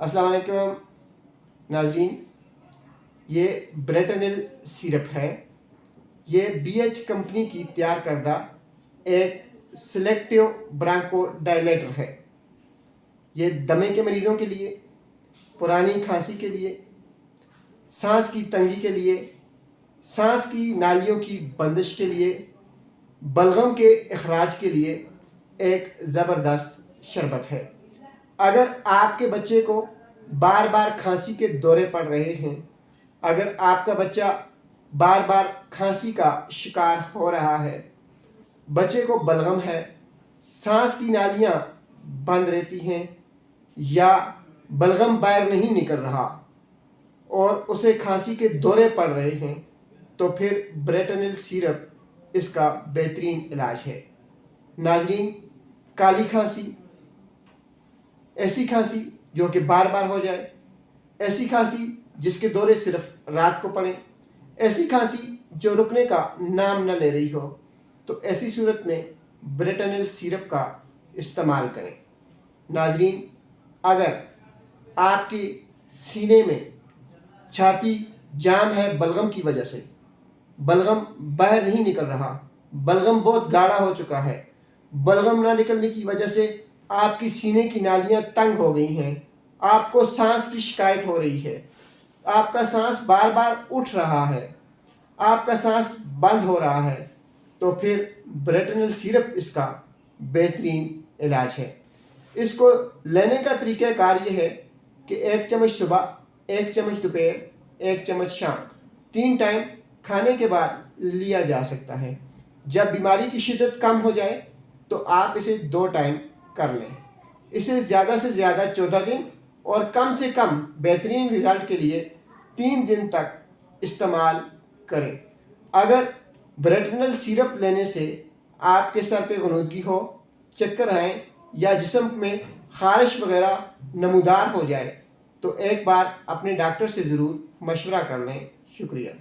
अस्सलाम वालेकुम नाजरीन, ये ब्रेटनिल सिरप है। ये BH कंपनी की तैयार करदा एक सिलेक्टिव ब्रांकोडायलेटर है। ये दमे के मरीज़ों के लिए, पुरानी खांसी के लिए, सांस की तंगी के लिए, सांस की नालियों की बंदिश के लिए, बलगम के अखराज के लिए एक ज़बरदस्त शरबत है। अगर आपके बच्चे को बार बार खांसी के दौरे पड़ रहे हैं, अगर आपका बच्चा बार बार खांसी का शिकार हो रहा है, बच्चे को बलगम है, सांस की नालियां बंद रहती हैं या बलगम बाहर नहीं निकल रहा और उसे खांसी के दौरे पड़ रहे हैं, तो फिर ब्रेटनिल सिरप इसका बेहतरीन इलाज है। नाजरीन, काली खांसी, ऐसी खांसी जो कि बार बार हो जाए, ऐसी खांसी जिसके दौरे सिर्फ रात को पड़े, ऐसी खांसी जो रुकने का नाम न ले रही हो, तो ऐसी सूरत में ब्रेटनिल सिरप का इस्तेमाल करें। नाजरीन, अगर आपके सीने में छाती जाम है बलगम की वजह से, बलगम बाहर नहीं निकल रहा, बलगम बहुत गाढ़ा हो चुका है, बलगम ना निकलने की वजह से आपकी सीने की नालियां तंग हो गई हैं, आपको सांस की शिकायत हो रही है, आपका सांस बार बार उठ रहा है, आपका सांस बंद हो रहा है, तो फिर ब्रेटनिल सिरप इसका बेहतरीन इलाज है। इसको लेने का तरीक़ाकार ये है कि 1 चम्मच सुबह, 1 चम्मच दोपहर, 1 चम्मच शाम, 3 टाइम खाने के बाद लिया जा सकता है। जब बीमारी की शिद्दत कम हो जाए तो आप इसे 2 टाइम कर लें। इसे ज़्यादा से ज़्यादा 14 दिन और कम से कम बेहतरीन रिज़ल्ट के लिए 3 दिन तक इस्तेमाल करें। अगर ब्रेटनिल सिरप लेने से आपके सर पे गनुदगी हो, चक्कर आए या जिस्म में खारिश वगैरह नमूदार हो जाए, तो एक बार अपने डॉक्टर से ज़रूर मशवरा कर लें। शुक्रिया।